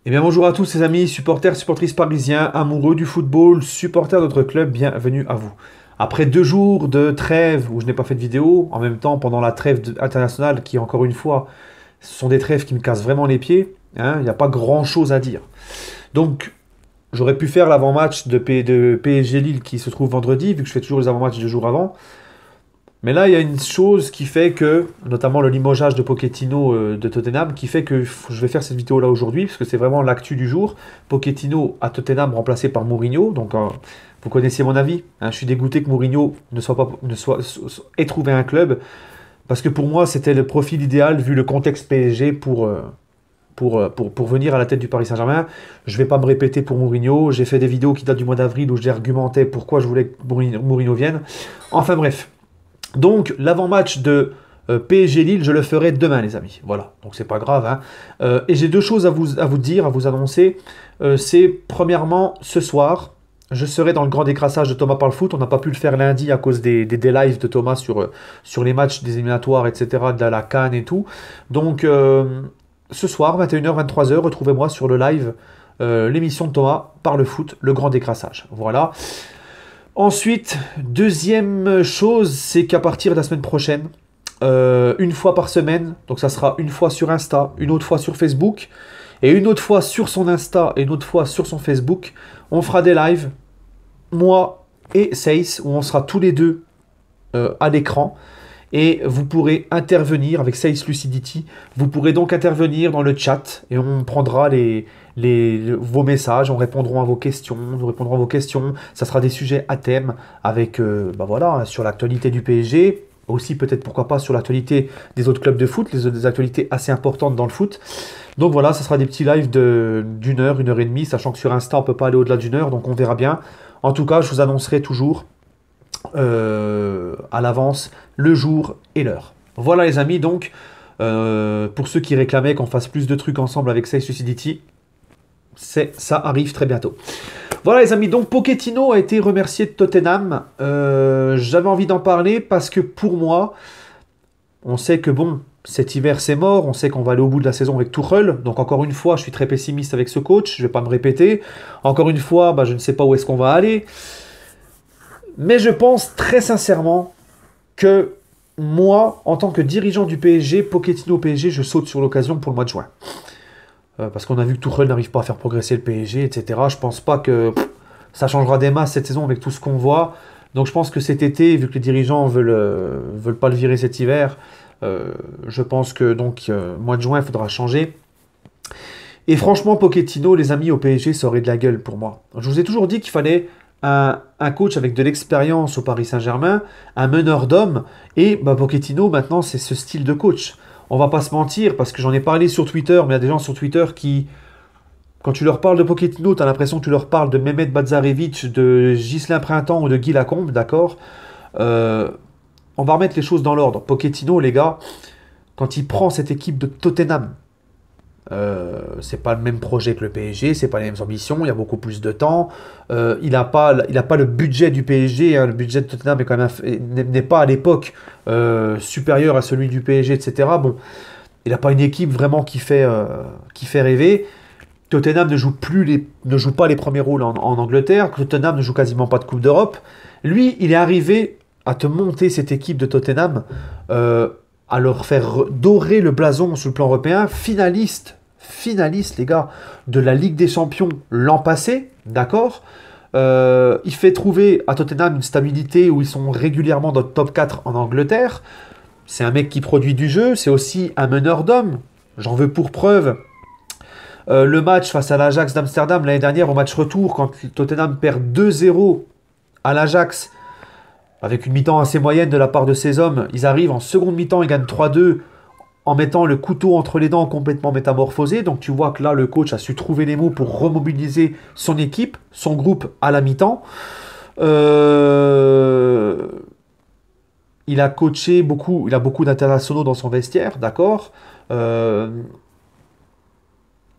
Eh bien bonjour à tous les amis, supporters, supportrices parisiens, amoureux du football, supporters de notre club, bienvenue à vous. Après 2 jours de trêve où je n'ai pas fait de vidéo, en même temps pendant la trêve internationale qui encore une fois, ce sont des trêves qui me cassent vraiment les pieds, hein, il n'y a pas grand-chose à dire. Donc j'aurais pu faire l'avant-match de PSG Lille qui se trouve vendredi, vu que je fais toujours les avant-matchs 2 jours avant. Mais là, il y a une chose qui fait que, notamment le limogeage de Pochettino de Tottenham, qui fait que je vais faire cette vidéo-là aujourd'hui, parce que c'est vraiment l'actu du jour. Pochettino à Tottenham remplacé par Mourinho, donc vous connaissez mon avis, hein, je suis dégoûté que Mourinho ait trouvé un club, parce que pour moi, c'était le profil idéal vu le contexte PSG pour venir à la tête du Paris Saint-Germain. Je ne vais pas me répéter pour Mourinho, j'ai fait des vidéos qui datent du mois d'avril où j'argumentais pourquoi je voulais que Mourinho vienne. Enfin bref. Donc, l'avant-match de PSG Lille, je le ferai demain, les amis. Voilà, donc c'est pas grave, hein. Et j'ai deux choses à vous dire, à vous annoncer. C'est premièrement, ce soir, je serai dans le grand décrassage de Thomas Parle Foot. On n'a pas pu le faire lundi à cause des lives de Thomas sur les matchs des éliminatoires, etc., de la CAN et tout. Donc, ce soir, 21h, 23h, retrouvez-moi sur le live, l'émission de Thomas Parle Foot, le grand décrassage. Voilà. Ensuite, deuxième chose, c'est qu'à partir de la semaine prochaine, une fois par semaine, donc ça sera une fois sur Insta, une autre fois sur Facebook, et une autre fois sur son Insta et une autre fois sur son Facebook, on fera des lives, moi et Seis, où on sera tous les deux à l'écran. Et vous pourrez intervenir avec Sales Lucidity. Vous pourrez donc intervenir dans le chat et on prendra vos messages, on répondra à vos questions, nous répondrons à vos questions. Ça sera des sujets à thème avec, bah voilà, sur l'actualité du PSG, aussi peut-être pourquoi pas sur l'actualité des autres clubs de foot, des actualités assez importantes dans le foot. Donc voilà, ça sera des petits lives d'une heure, 1 heure et demie, sachant que sur Insta on peut pas aller au-delà d'une heure, donc on verra bien. En tout cas, je vous annoncerai toujours à l'avance le jour et l'heure. Voilà les amis, donc pour ceux qui réclamaient qu'on fasse plus de trucs ensemble avec Say Suicidity, ça arrive très bientôt. Voilà les amis, donc Pochettino a été remercié de Tottenham. J'avais envie d'en parler parce que pour moi, on sait que bon, cet hiver c'est mort, on sait qu'on va aller au bout de la saison avec Tuchel, donc encore une fois je suis très pessimiste avec ce coach, je vais pas me répéter. Encore une fois, bah, je ne sais pas où est-ce qu'on va aller. Mais je pense très sincèrement que moi, en tant que dirigeant du PSG, Pochettino au PSG, je saute sur l'occasion pour le mois de juin. Parce qu'on a vu que Tuchel n'arrive pas à faire progresser le PSG, etc. Je pense pas que ça changera des masses cette saison avec tout ce qu'on voit. Donc je pense que cet été, vu que les dirigeants veulent pas le virer cet hiver, je pense que donc mois de juin, il faudra changer. Et franchement, Pochettino, les amis au PSG, ça aurait de la gueule pour moi. Je vous ai toujours dit qu'il fallait un coach avec de l'expérience au Paris Saint-Germain, un meneur d'hommes, et bah, Pochettino, maintenant, c'est ce style de coach. On va pas se mentir, parce que j'en ai parlé sur Twitter, mais il y a des gens sur Twitter qui, quand tu leur parles de Pochettino, tu as l'impression que tu leur parles de Mehmet Badzarevic, de Ghislain Printemps ou de Guy Lacombe, d'accord. Euh, on va remettre les choses dans l'ordre. Pochettino, les gars, quand il prend cette équipe de Tottenham, c'est pas le même projet que le PSG, c'est pas les mêmes ambitions, il y a beaucoup plus de temps. Il a pas le budget du PSG, hein, le budget de Tottenham est quand même n'est pas à l'époque supérieur à celui du PSG, etc. Bon, il n'a pas une équipe vraiment qui fait rêver. Tottenham ne joue pas les premiers rôles en Angleterre. Tottenham ne joue quasiment pas de Coupe d'Europe. Lui, il est arrivé à te monter cette équipe de Tottenham, à leur faire dorer le blason sur le plan européen, finaliste, les gars, de la Ligue des Champions l'an passé, d'accord. Il fait trouver à Tottenham une stabilité où ils sont régulièrement dans le top 4 en Angleterre. C'est un mec qui produit du jeu, c'est aussi un meneur d'hommes. J'en veux pour preuve le match face à l'Ajax d'Amsterdam l'année dernière, au match retour, quand Tottenham perd 2-0 à l'Ajax, avec une mi-temps assez moyenne de la part de ces hommes. Ils arrivent en seconde mi-temps, ils gagnent 3-2 en mettant le couteau entre les dents complètement métamorphosé. Donc tu vois que là, le coach a su trouver les mots pour remobiliser son équipe, son groupe à la mi-temps. Il a coaché beaucoup, il a beaucoup d'internationaux dans son vestiaire, d'accord.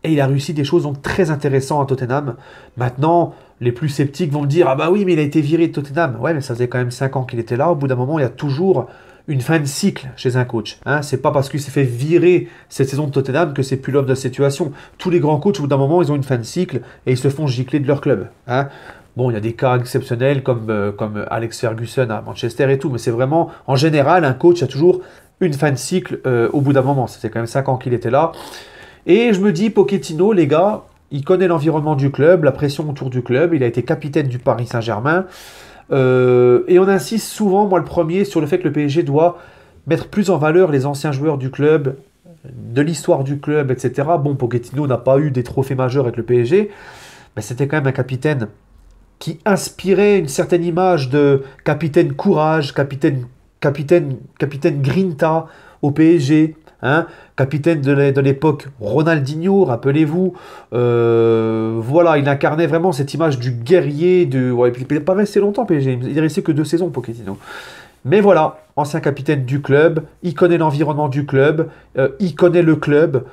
Et il a réussi des choses donc très intéressantes à Tottenham. Maintenant, les plus sceptiques vont me dire: ah bah oui, mais il a été viré de Tottenham. Ouais, mais ça faisait quand même 5 ans qu'il était là. Au bout d'un moment, il y a toujours une fin de cycle chez un coach. Hein. C'est pas parce qu'il s'est fait virer cette saison de Tottenham que c'est plus l'homme de la situation. Tous les grands coachs, au bout d'un moment, ils ont une fin de cycle et ils se font gicler de leur club. Hein. Bon, il y a des cas exceptionnels comme Alex Ferguson à Manchester et tout, mais c'est vraiment, en général, un coach a toujours une fin de cycle au bout d'un moment. C'était quand même 5 ans qu'il était là. Et je me dis, Pochettino, les gars, il connaît l'environnement du club, la pression autour du club, il a été capitaine du Paris Saint-Germain. Et on insiste souvent, moi le premier, sur le fait que le PSG doit mettre plus en valeur les anciens joueurs du club, de l'histoire du club, etc. Bon, Pochettino n'a pas eu des trophées majeurs avec le PSG, mais c'était quand même un capitaine qui inspirait une certaine image de capitaine courage, capitaine grinta au PSG, hein, capitaine de l'époque Ronaldinho, rappelez-vous. Voilà, il incarnait vraiment cette image du guerrier. Ouais, il n'est pas resté longtemps PSG, il est resté que 2 saisons Pochettino. Mais voilà, ancien capitaine du club, il connaît l'environnement du club, il connaît le club.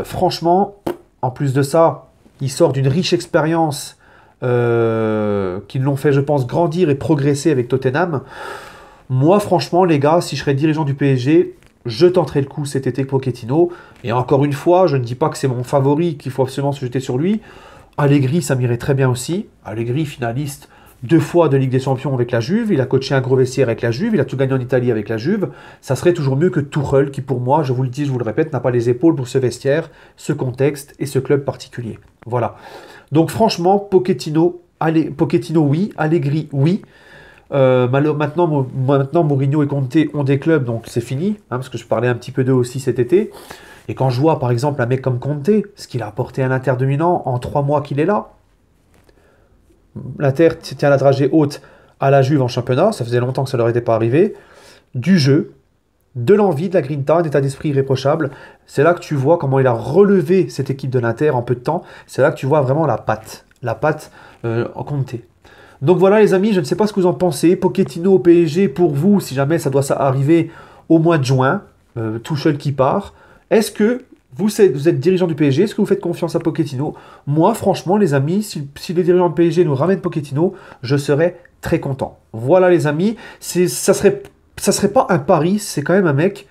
Franchement, en plus de ça, il sort d'une riche expérience qui l'ont fait, je pense, grandir et progresser avec Tottenham. Moi, franchement, les gars, si je serais dirigeant du PSG, je tenterai le coup cet été Pochettino. Et encore une fois, je ne dis pas que c'est mon favori, qu'il faut absolument se jeter sur lui. Allegri, ça m'irait très bien aussi. Allegri, finaliste 2 fois de Ligue des Champions avec la Juve. Il a coaché un gros vestiaire avec la Juve. Il a tout gagné en Italie avec la Juve. Ça serait toujours mieux que Tuchel, qui pour moi, je vous le dis, je vous le répète, n'a pas les épaules pour ce vestiaire, ce contexte et ce club particulier. Voilà. Donc franchement, Pochettino, oui. Allegri, oui. Maintenant, Mourinho et Conte ont des clubs, donc c'est fini, hein, parce que je parlais un petit peu d'eux aussi cet été. Et quand je vois, par exemple, un mec comme Conte, ce qu'il a apporté à l'Inter de Milan en 3 mois qu'il est là, l'Inter tient la dragée haute à la Juve en championnat, ça faisait longtemps que ça leur était pas arrivé, du jeu, de l'envie, de la grinta, un état d'esprit irréprochable. C'est là que tu vois comment il a relevé cette équipe de l'Inter en peu de temps. C'est là que tu vois vraiment la patte en Conte. Donc voilà les amis, je ne sais pas ce que vous en pensez. Pochettino au PSG pour vous, si jamais ça doit arriver au mois de juin, Tuchel qui part. Est-ce que vous êtes dirigeant du PSG, est-ce que vous faites confiance à Pochettino? Moi franchement les amis, si les dirigeants du PSG nous ramènent Pochettino, je serais très content. Voilà les amis, ça serait pas un pari, c'est quand même un mec,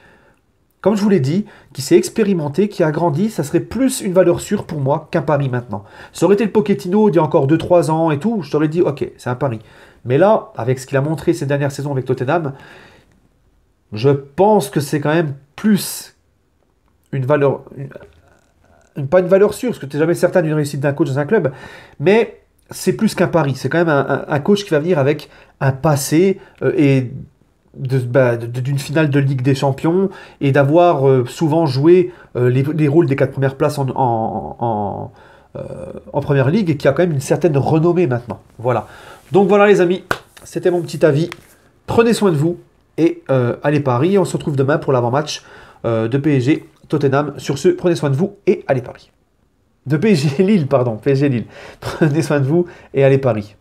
comme je vous l'ai dit, qui s'est expérimenté, qui a grandi, ça serait plus une valeur sûre pour moi qu'un pari maintenant. Ça aurait été le Pochettino d'il y a encore 2-3 ans et tout, je t'aurais dit, ok, c'est un pari. Mais là, avec ce qu'il a montré ces dernières saisons avec Tottenham, je pense que c'est quand même plus une valeur... pas une valeur sûre, parce que tu n'es jamais certain d'une réussite d'un coach dans un club, mais c'est plus qu'un pari. C'est quand même un coach qui va venir avec un passé et d'une finale de Ligue des Champions et d'avoir souvent joué les rôles des 4 premières places en Première Ligue et qui a quand même une certaine renommée maintenant. Voilà. Donc voilà les amis, c'était mon petit avis. Prenez soin de vous et allez Paris. On se retrouve demain pour l'avant-match de PSG Tottenham. Sur ce, prenez soin de vous et allez Paris. De PSG Lille, pardon, PSG Lille. Prenez soin de vous et allez Paris.